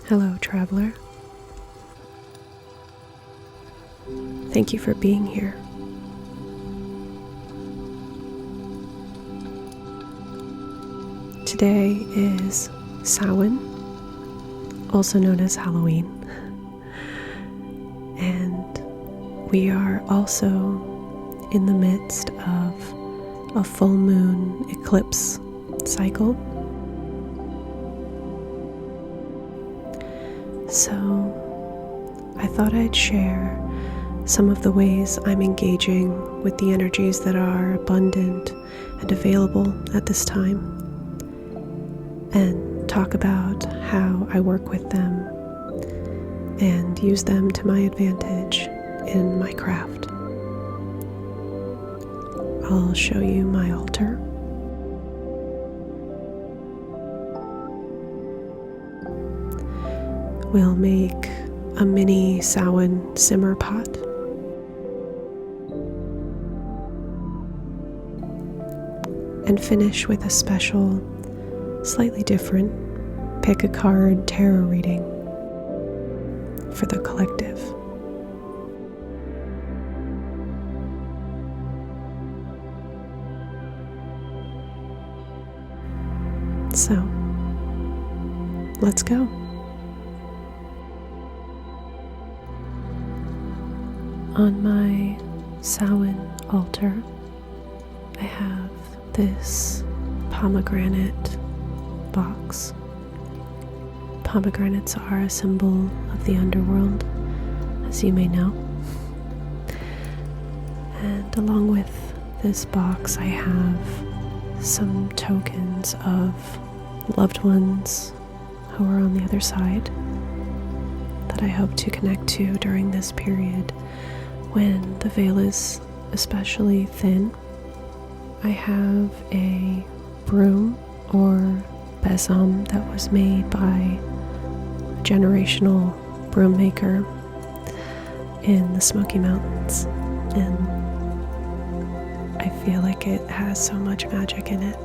Hello, traveler. Thank you for being here. Today is Samhain, also known as Halloween, and we are also in the midst of a full moon eclipse cycle. So I thought I'd share some of the ways I'm engaging with the energies that are abundant and available at this time, and talk about how I work with them and use them to my advantage in my craft. I'll show you my altar. We'll make a mini Samhain simmer pot. And finish with a special, slightly different, pick a card tarot reading for the collective. So, let's go. On my Samhain altar, I have this pomegranate box. Pomegranates are a symbol of the underworld, as you may know. And along with this box, I have some tokens of loved ones who are on the other side that I hope to connect to during this period when the veil is especially thin. I have a broom or besom that was made by a generational broom maker in the Smoky Mountains, and I feel like it has so much magic in it,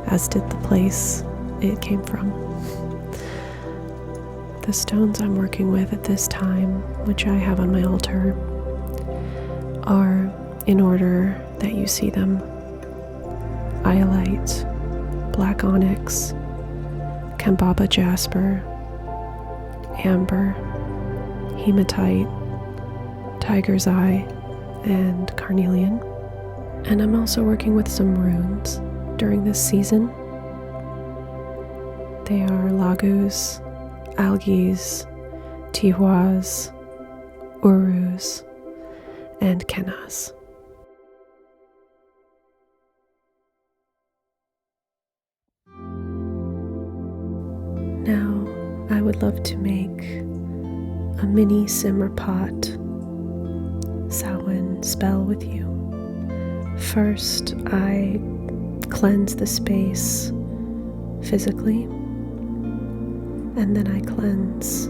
as did the place it came from. The stones I'm working with at this time, which I have on my altar, are in order that you see them: iolite, black onyx, Kambaba jasper, amber, hematite, tiger's eye, and carnelian. And I'm also working with some runes during this season. They are lagus, algis, tihuas, urus, and kenas. Now, I would love to make a mini simmer pot Samhain spell with you. First, I cleanse the space physically, and then I cleanse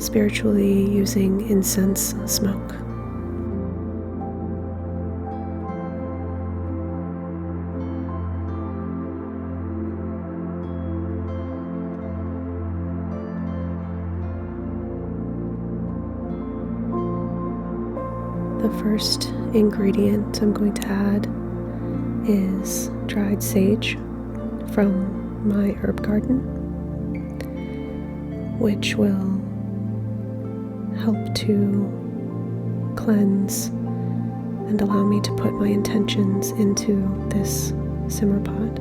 spiritually using incense smoke. The first ingredient I'm going to add is dried sage from my herb garden, which will help to cleanse and allow me to put my intentions into this simmer pot.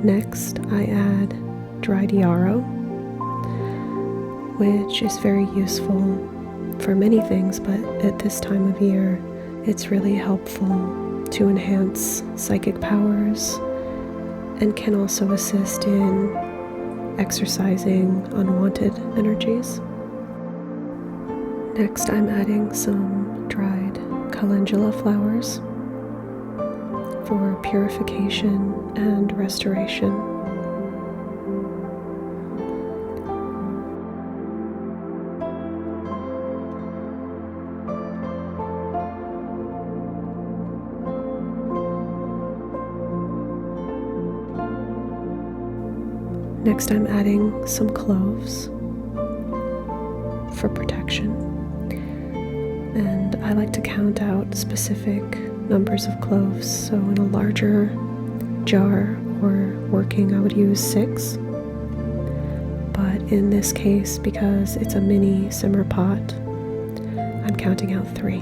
Next, I add dried yarrow, which is very useful for many things, but at this time of year, it's really helpful to enhance psychic powers and can also assist in exorcising unwanted energies. Next, I'm adding some dried calendula flowers for purification and restoration. Next, I'm adding some cloves for protection. And I like to count out specific numbers of cloves. So in a larger jar or working, I would use 6. But in this case, because it's a mini simmer pot, I'm counting out 3.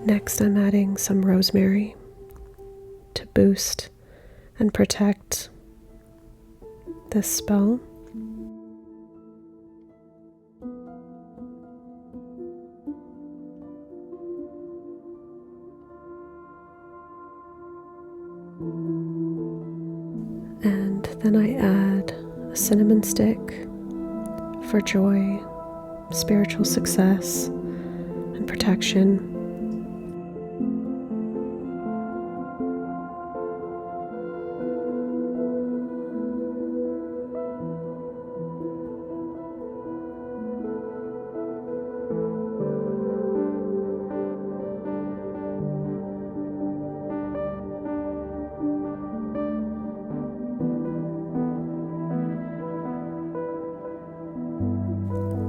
Next, I'm adding some rosemary to boost and protect this spell. And then I add a cinnamon stick for joy, spiritual success, and protection.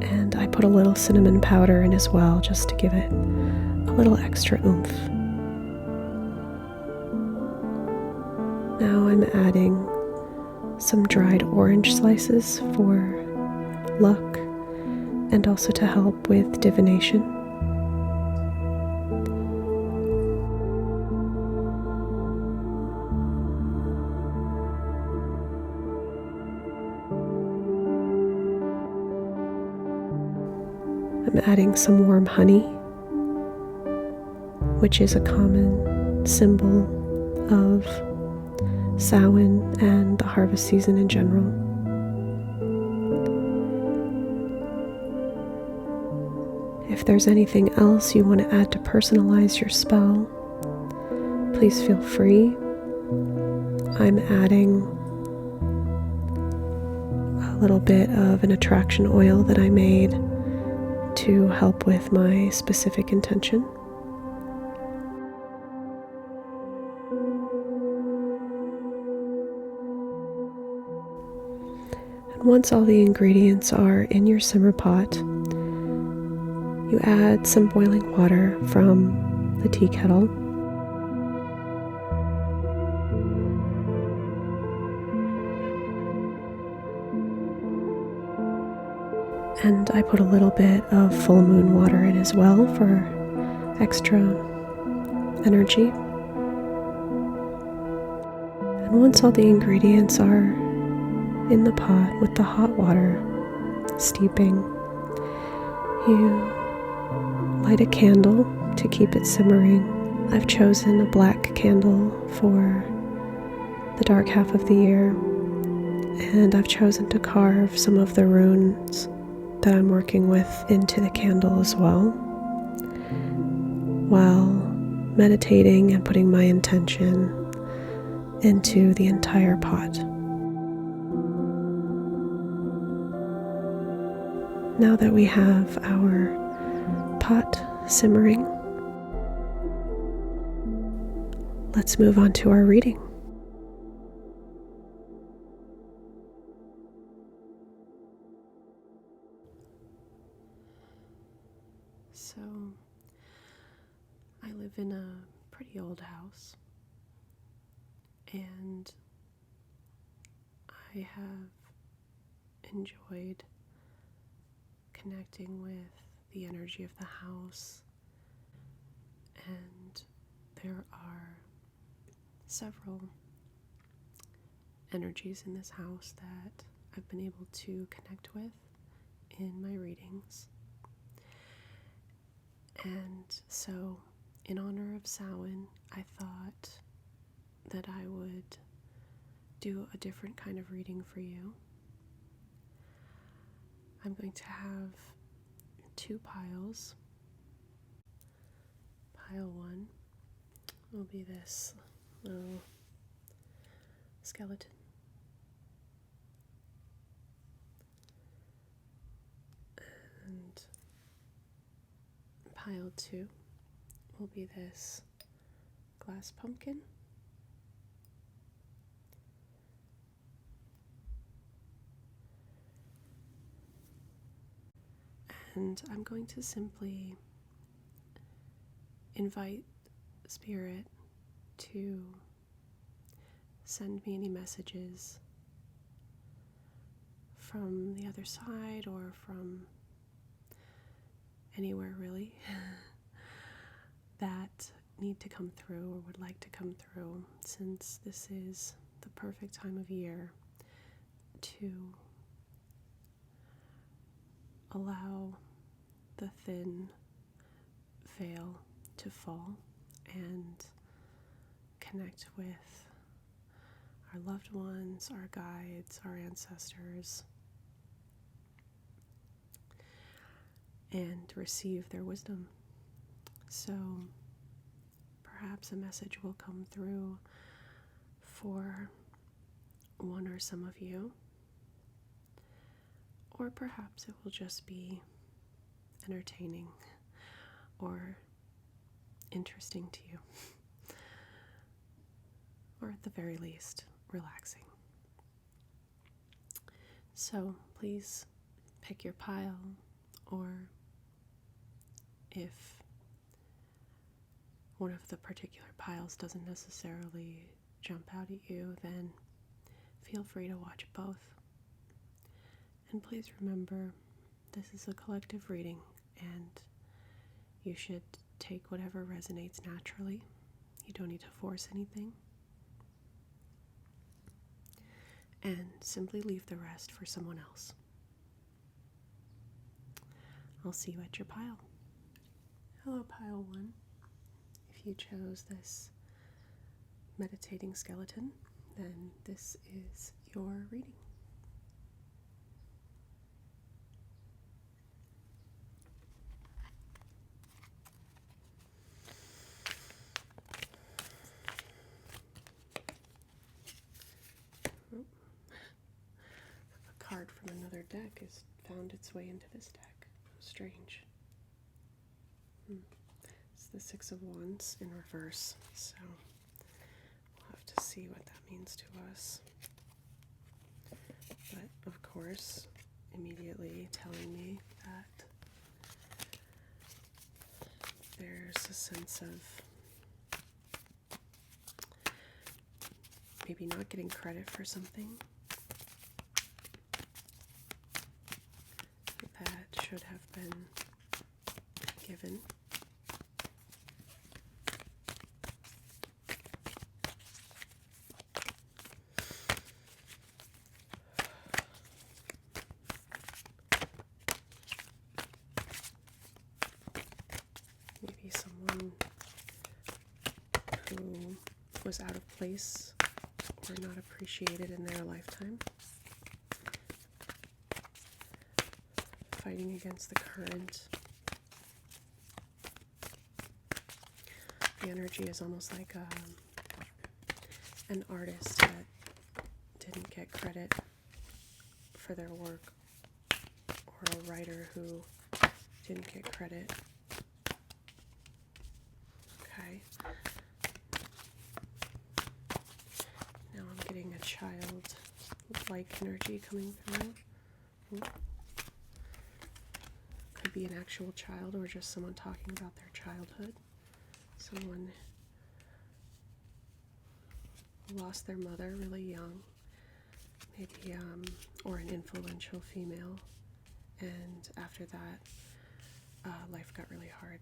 And I put a little cinnamon powder in as well, just to give it a little extra oomph. Now I'm adding some dried orange slices for luck and also to help with divination. I'm adding some warm honey, which is a common symbol of Samhain and the harvest season in general. If there's anything else you want to add to personalize your spell, please feel free. I'm adding a little bit of an attraction oil that I made to help with my specific intention. And once all the ingredients are in your simmer pot, you add some boiling water from the tea kettle. And I put a little bit of full moon water in as well for extra energy. And once all the ingredients are in the pot with the hot water steeping, you light a candle to keep it simmering. I've chosen a black candle for the dark half of the year, and I've chosen to carve some of the runes that I'm working with into the candle as well, while meditating and putting my intention into the entire pot. Now that we have our pot simmering, let's move on to our reading. So, I live in a pretty old house, and I have enjoyed connecting with the energy of the house, and there are several energies in this house that I've been able to connect with in my readings. And so, in honor of Samhain, I thought that I would do a different kind of reading for you. I'm going to have 2 piles. Pile 1 will be this little skeleton. And pile 2 will be this glass pumpkin. And I'm going to simply invite Spirit to send me any messages from the other side or from anywhere really that need to come through or would like to come through, since this is the perfect time of year to allow the thin veil to fall and connect with our loved ones, our guides, our ancestors, and receive their wisdom. So perhaps a message will come through for one or some of you, or perhaps it will just be entertaining or interesting to you, or at the very least, relaxing. So please pick your pile, or if one of the particular piles doesn't necessarily jump out at you, then feel free to watch both. And please remember, this is a collective reading, and you should take whatever resonates naturally. You don't need to force anything. And simply leave the rest for someone else. I'll see you at your pile. Hello, pile 1. If you chose this meditating skeleton, then this is your reading. A card from another deck has found its way into this deck. Strange. It's the Six of Wands in reverse, so we'll have to see what that means to us. But of course, immediately telling me that there's a sense of maybe not getting credit for something that should have been given. Maybe someone who was out of place or not appreciated in their lifetime, fighting against the current. The energy is almost like an artist that didn't get credit for their work, or a writer who didn't get credit. Okay. Now I'm getting a child-like energy coming through. Could be an actual child or just someone talking about their childhood. Someone who lost their mother really young, maybe, or an influential female, and after that, life got really hard.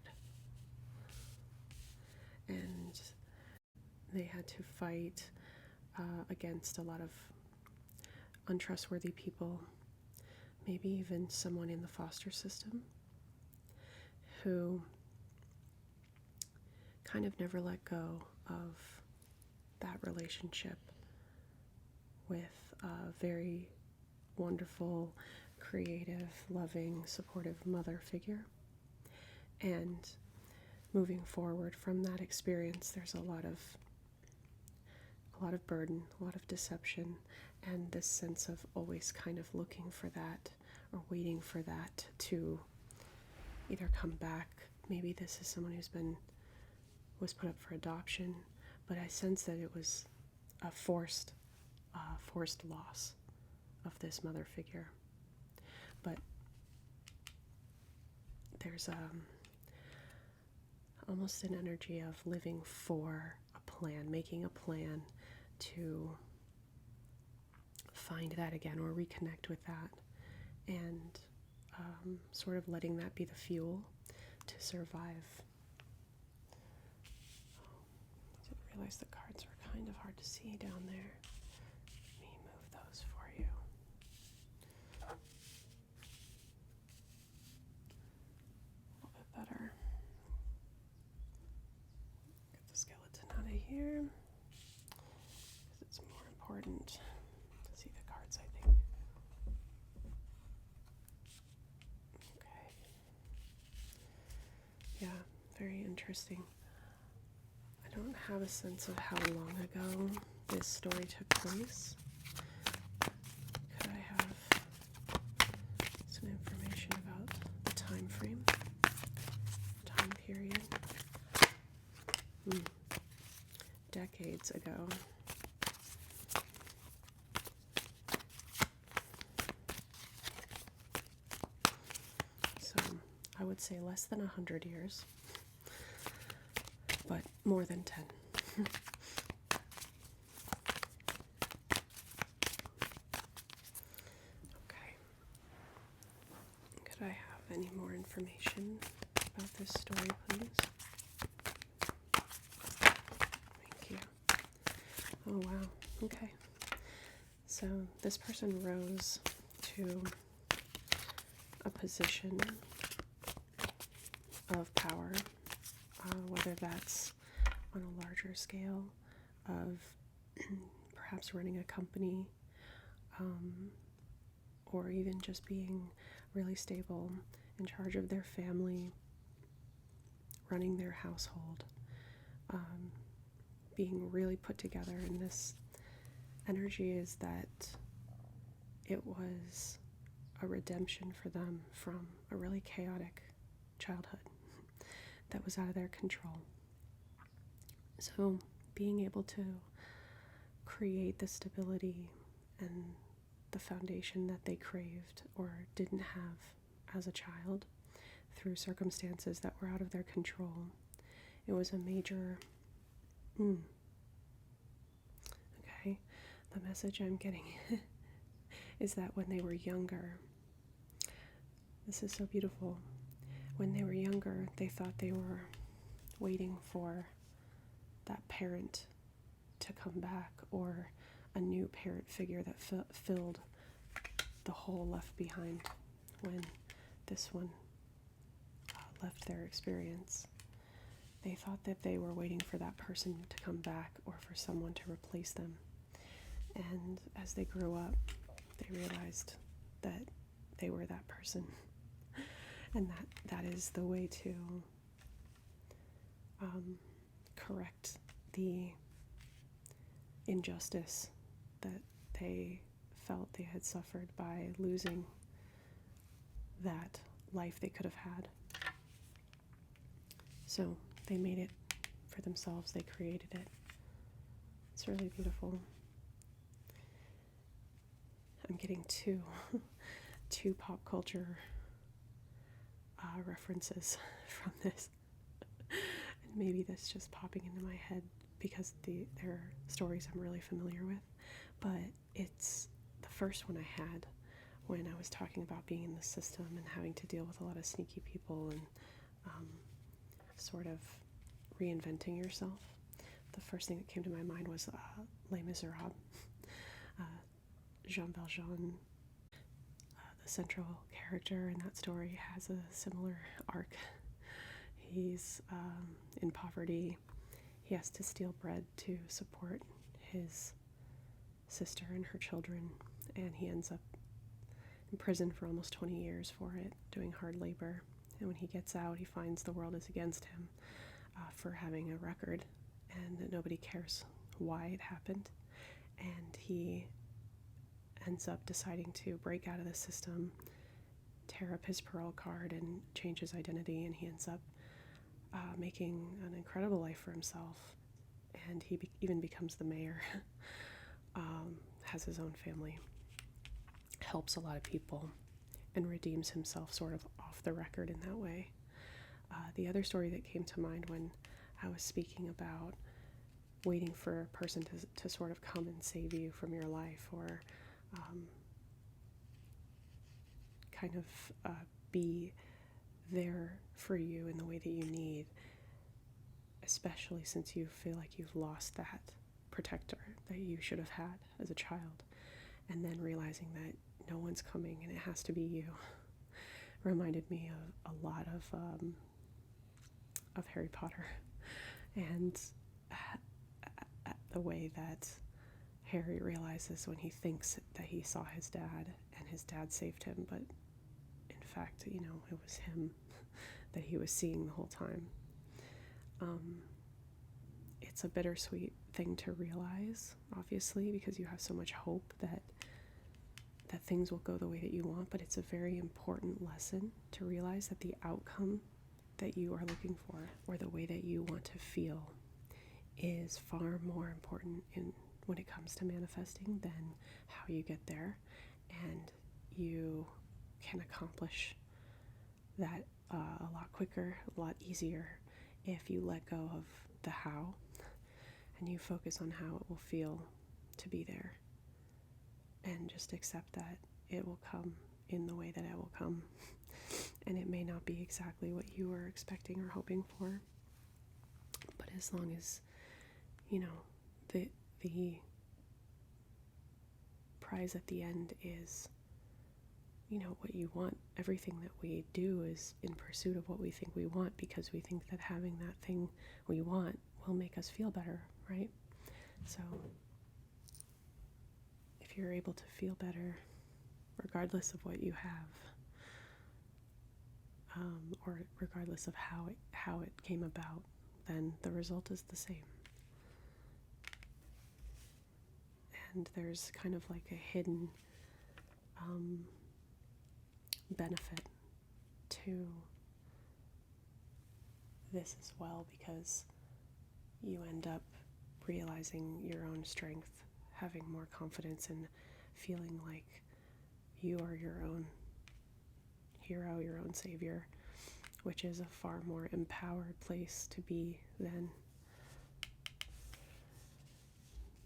And they had to fight against a lot of untrustworthy people, maybe even someone in the foster system who kind of never let go of that relationship with a very wonderful, creative, loving, supportive mother figure. And moving forward from that experience, there's a lot of burden, a lot of deception, and this sense of always kind of looking for that or waiting for that to either come back. Maybe this is someone was put up for adoption, but I sensed that it was a forced loss of this mother figure. But there's almost an energy of living for a plan, making a plan to find that again or reconnect with that, and sort of letting that be the fuel to survive. I didn't realize the cards were kind of hard to see down there. Let me move those for you. A little bit better. Get the skeleton out of here, because it's more important to see the cards, I think. Okay. Yeah, very interesting. I don't have a sense of how long ago this story took place. Could I have some information about the time frame, time period? Decades ago. So I would say less than 100 years, but more than 10. Okay. Could I have any more information about this story, please? Thank you. Oh, wow. Okay. So this person rose to a position of power, whether that's on a larger scale of perhaps running a company, or even just being really stable, in charge of their family, running their household, being really put together. And this energy is that it was a redemption for them from a really chaotic childhood that was out of their control. So being able to create the stability and the foundation that they craved or didn't have as a child through circumstances that were out of their control, it was a major... Okay, the message I'm getting is that when they were younger, this is so beautiful, when they were younger, they thought they were waiting for that parent to come back, or a new parent figure that filled the hole left behind when this one left their experience. They thought that they were waiting for that person to come back or for someone to replace them. And as they grew up, they realized that they were that person. And that is the way to correct the injustice that they felt they had suffered by losing that life they could have had. So they made it for themselves. They created it. It's really beautiful. I'm getting two pop culture references from this. And maybe that's just popping into my head because they're stories I'm really familiar with. But it's the first one I had when I was talking about being in the system and having to deal with a lot of sneaky people and sort of reinventing yourself. The first thing that came to my mind was Les Miserables. Jean Valjean, the central character in that story, has a similar arc. He's in poverty. He has to steal bread to support his sister and her children, and he ends up in prison for almost 20 years for it, doing hard labor. And when he gets out, he finds the world is against him for having a record, and that nobody cares why it happened. And he ends up deciding to break out of the system, tear up his parole card, and change his identity, and he ends up making an incredible life for himself and he even becomes the mayor, has his own family, helps a lot of people, and redeems himself sort of off the record in that way. The other story that came to mind when I was speaking about waiting for a person to sort of come and save you from your life, or kind of be there for you in the way that you need, especially since you feel like you've lost that protector that you should have had as a child, and then realizing that no one's coming and it has to be you, reminded me of a lot of Harry Potter, and the way that Harry realizes when he thinks that he saw his dad and his dad saved him, but in fact, it was him that he was seeing the whole time. It's a bittersweet thing to realize, obviously, because you have so much hope that things will go the way that you want, but it's a very important lesson to realize that the outcome that you are looking for, or the way that you want to feel, is far more important when it comes to manifesting than how you get there. And you can accomplish that a lot quicker, a lot easier, if you let go of the how and you focus on how it will feel to be there, and just accept that it will come in the way that it will come. And it may not be exactly what you were expecting or hoping for, but as long as the prize at the end is what you want. Everything that we do is in pursuit of what we think we want, because we think that having that thing we want will make us feel better, right? So if you're able to feel better regardless of what you have, or regardless of how it came about, then the result is the same. And there's kind of like a hidden benefit to this as well, because you end up realizing your own strength, having more confidence, and feeling like you are your own hero, your own savior, which is a far more empowered place to be than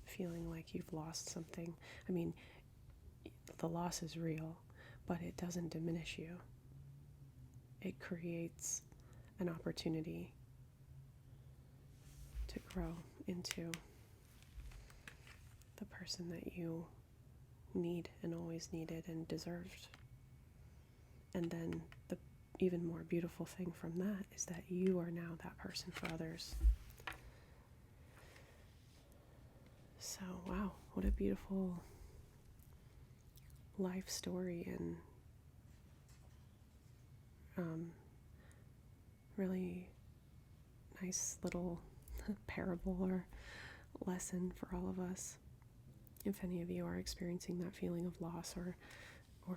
feeling like you've lost something. I mean, the loss is real, but it doesn't diminish you. It creates an opportunity to grow into the person that you need and always needed and deserved. And then the even more beautiful thing from that is that you are now that person for others. So, wow, what a beautiful life story, and really nice little parable or lesson for all of us. If any of you are experiencing that feeling of loss, or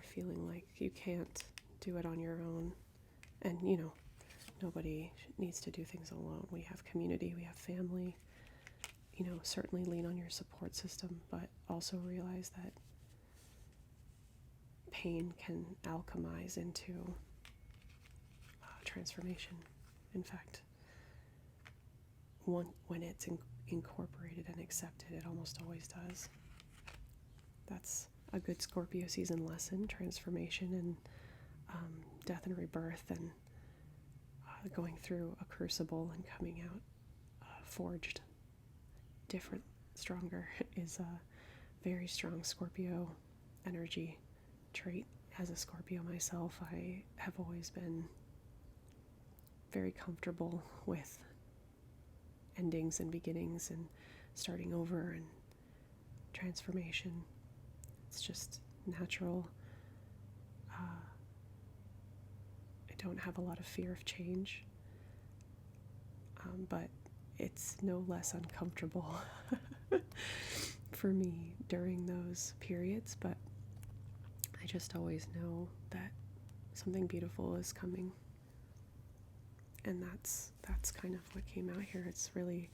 feeling like you can't do it on your own, and nobody needs to do things alone. We have community, we have family. Certainly lean on your support system, but also realize that pain can alchemize into transformation. In fact, when it's incorporated and accepted, it almost always does. That's a good Scorpio season lesson: transformation and death and rebirth, and going through a crucible and coming out forged, different, stronger, is a very strong Scorpio energy trait. As a Scorpio myself, I have always been very comfortable with endings and beginnings and starting over and transformation. It's just natural. I don't have a lot of fear of change, but it's no less uncomfortable for me during those periods. But I just always know that something beautiful is coming, and that's kind of what came out here. It's really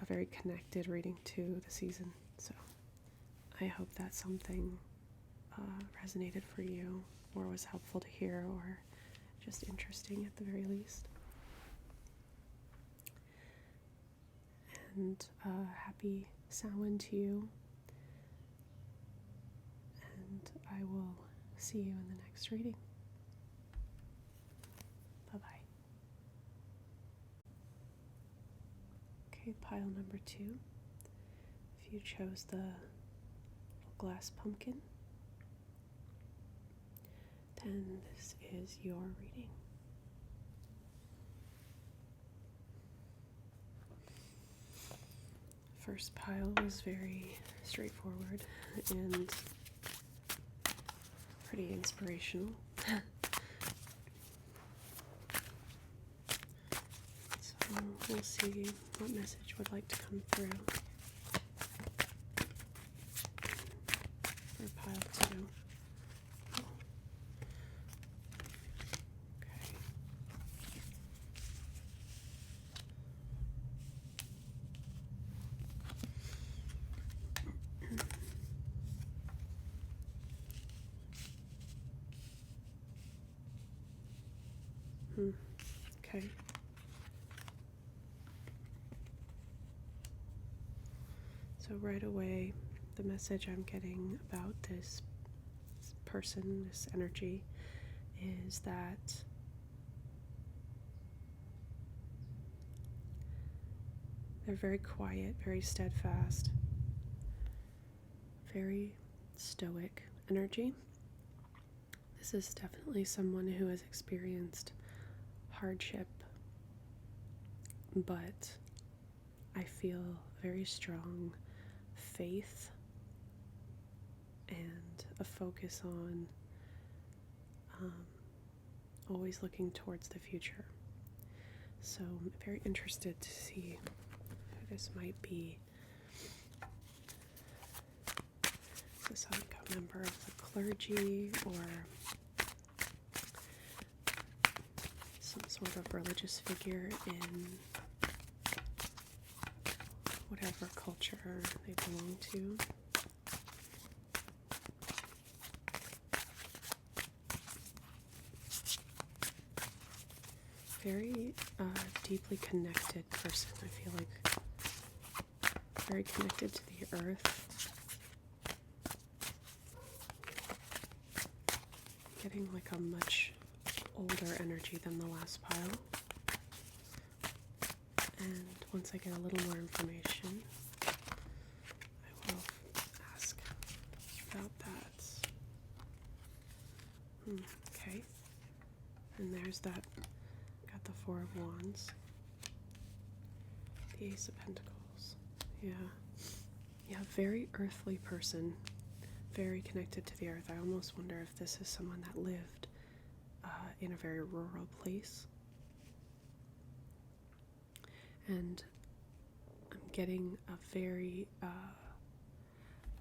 a very connected reading to the season. So I hope that something resonated for you, or was helpful to hear, or just interesting at the very least. And happy Samhain to you. And I will see you in the next reading. Bye-bye. Okay, pile number 2. If you chose the little glass pumpkin, then this is your reading. First pile was very straightforward and pretty inspirational. So we'll see what message would like to come through for pile 2. Okay. So right away, the message I'm getting about this person, this energy, is that they're very quiet, very steadfast, very stoic energy. This is definitely someone who has experienced hardship, but I feel very strong faith and a focus on always looking towards the future. So I'm very interested to see who this might be. Is this a member of the clergy, or some sort of religious figure in whatever culture they belong to? Very deeply connected person. I feel like very connected to the earth. Getting like a much older energy than the last pile. And once I get a little more information, I will ask about that. Okay. And there's that. Got the Four of Wands. The Ace of Pentacles. Yeah. Yeah, very earthly person. Very connected to the earth. I almost wonder if this is someone that lived in a very rural place. And I'm getting a very,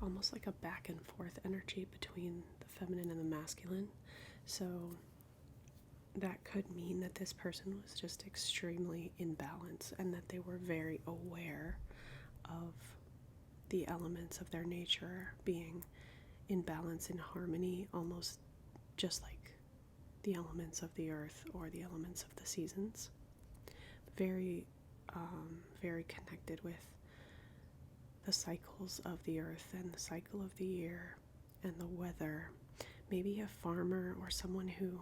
almost like a back and forth energy between the feminine and the masculine. So that could mean that this person was just extremely in balance, and that they were very aware of the elements of their nature being in balance, in harmony, almost just like the elements of the earth or the elements of the seasons. Very very connected with the cycles of the earth and the cycle of the year and the weather. Maybe a farmer or someone who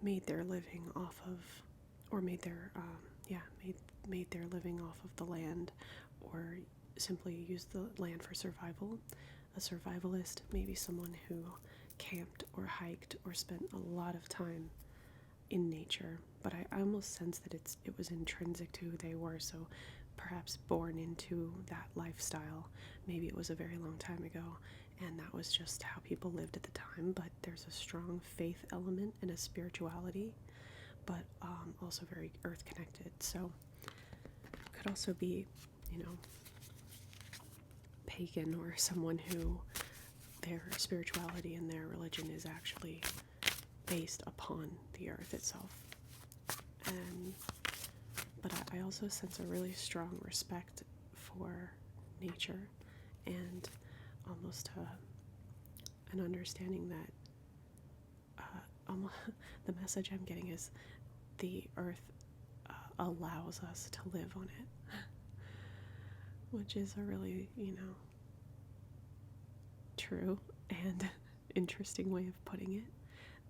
made their living off of, or made their living off of the land, or simply used the land for survival. A survivalist, maybe someone who camped or hiked or spent a lot of time in nature, but I almost sense that it was intrinsic to who they were, so perhaps born into that lifestyle. Maybe it was a very long time ago, and that was just how people lived at the time, but there's a strong faith element and a spirituality, but also very earth connected. So it could also be, pagan, or someone who their spirituality and their religion is actually based upon the earth itself. But I also sense a really strong respect for nature, and almost an understanding that almost, the message I'm getting is the earth allows us to live on it, which is a really, true and interesting way of putting it,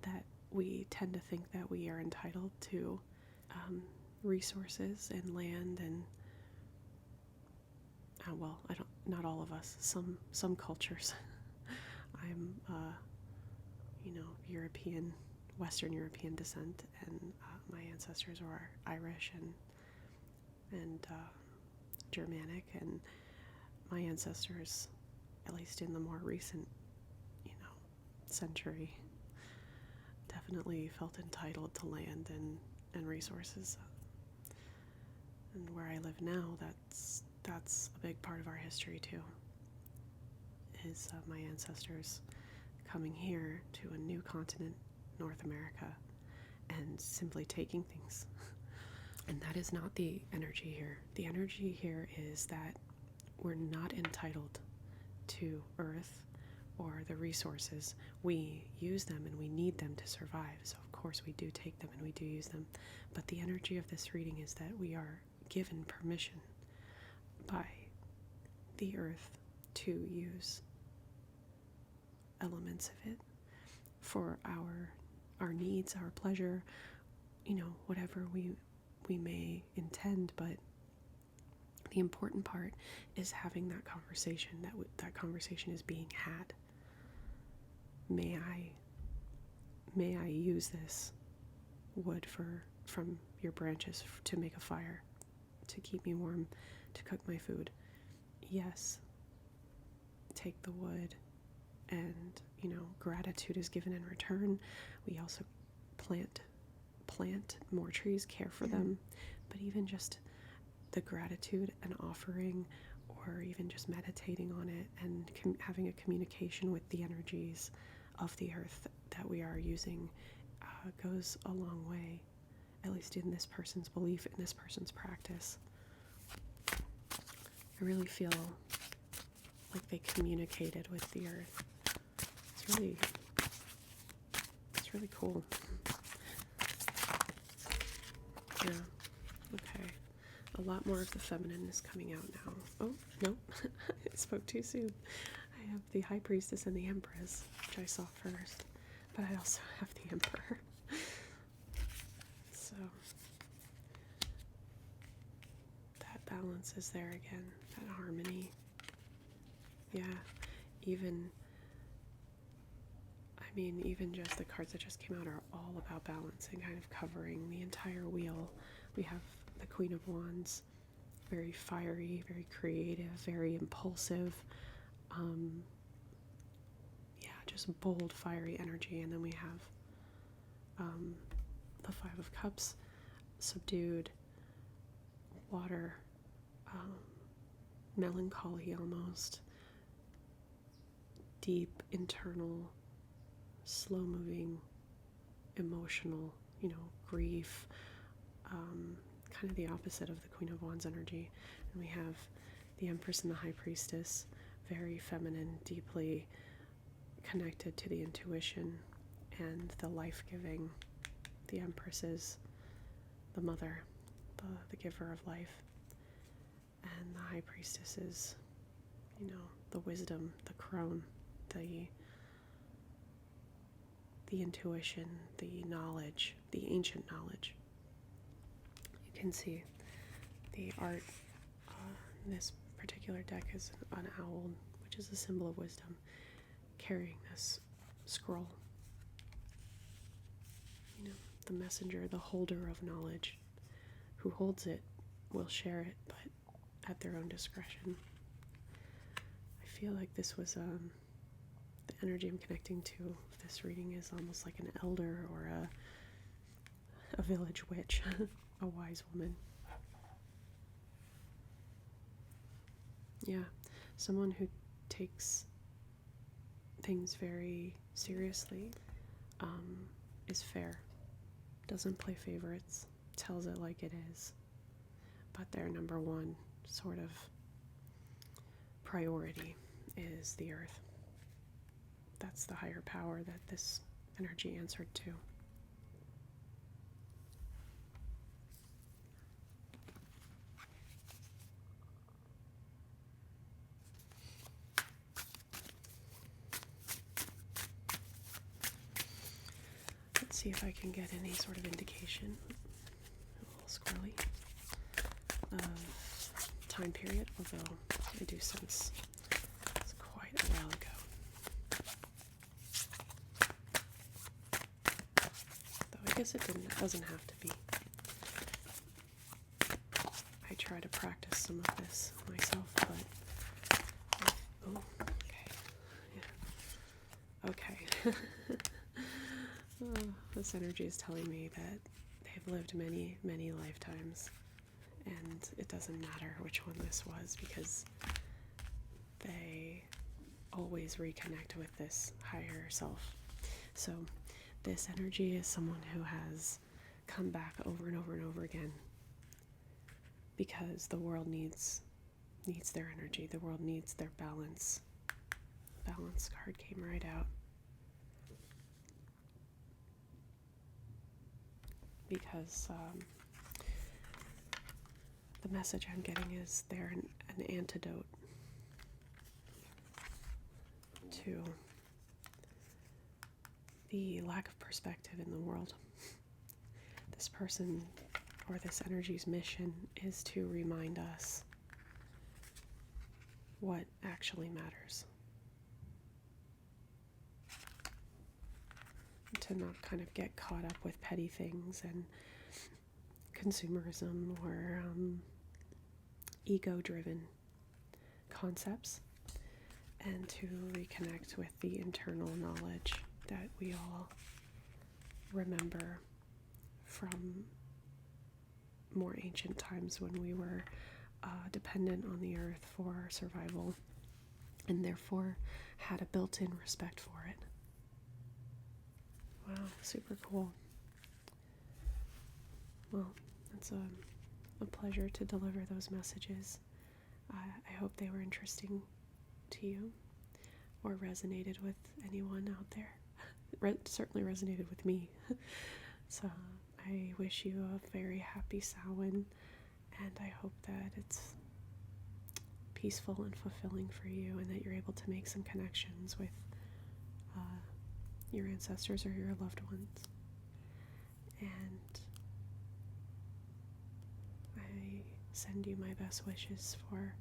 that we tend to think that we are entitled to resources and land and well, not all of us, some cultures. I'm European, Western European descent, and my ancestors were Irish and Germanic, and my ancestors, at least in the more recent century, definitely felt entitled to land and resources. And where I live now, that's a big part of our history too, is my ancestors coming here to a new continent, North America, and simply taking things. And that is not the energy here. The energy here is that we're not entitled to Earth or the resources. We use them and we need them to survive. So of course we do take them and we do use them. But the energy of this reading is that we are given permission by the Earth to use elements of it for our needs, our pleasure, whatever we may intend. But the important part is having that conversation, that conversation is being had. May I use this wood from your branches to make a fire, to keep me warm, to cook my food? Yes. Take the wood, and gratitude is given in return. We also plant more trees, care for them, but even just the gratitude and offering, or even just meditating on it and having a communication with the energies of the earth that we are using goes a long way, at least in this person's belief, in this person's practice. I really feel like they communicated with the earth. It's really cool. Yeah, okay. A lot more of the feminine is coming out now. Oh, no, I spoke too soon. I have the High Priestess and the Empress, which I saw first, but I also have the Emperor. So, that balance is there again, that harmony. Yeah, even just the cards that just came out are all about balance and kind of covering the entire wheel. We have the Queen of Wands, very fiery, very creative, very impulsive. Just bold, fiery energy. And then we have the Five of Cups, subdued, water, melancholy almost, deep, internal, slow-moving, emotional, grief, kind of the opposite of the Queen of Wands energy. And we have the Empress and the High Priestess, very feminine, deeply connected to the intuition and the life-giving. The Empress is the mother, the giver of life. And the High Priestess is, the wisdom, the crone, the intuition, the knowledge, the ancient knowledge. You can see the art in this particular deck is an owl, which is a symbol of wisdom, carrying this scroll. The messenger, the holder of knowledge. Who holds it will share it, but at their own discretion. I feel like this was the energy I'm connecting to this reading is almost like an elder or a village witch, a wise woman. Yeah, someone who takes things very seriously, is fair, doesn't play favorites, tells it like it is, but their number one sort of priority is the earth. That's the higher power that this energy answered to. Let's see if I can get any sort of indication, a little squirrely, of time period, although I do sense it's quite a while ago. Though I guess it doesn't have to be. I try to practice some of this myself, but oh, okay, yeah, okay. This energy is telling me that they've lived many, many lifetimes, and it doesn't matter which one this was because they always reconnect with this higher self. So this energy is someone who has come back over and over and over again because the world needs their energy. The world needs their balance. Balance card came right out. Because the message I'm getting is they're an antidote to the lack of perspective in the world. This person or this energy's mission is to remind us what actually matters. To not kind of get caught up with petty things and consumerism or ego-driven concepts, and to reconnect with the internal knowledge that we all remember from more ancient times when we were dependent on the earth for survival and therefore had a built-in respect for it. Wow, super cool. Well, it's a pleasure to deliver those messages. I hope they were interesting to you or resonated with anyone out there. Certainly resonated with me. So I wish you a very happy Samhain, and I hope that it's peaceful and fulfilling for you and that you're able to make some connections with your ancestors or your loved ones. And I send you my best wishes for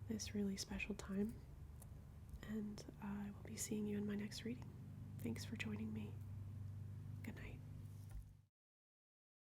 this really special time, and I will be seeing you in my next reading. Thanks for joining me.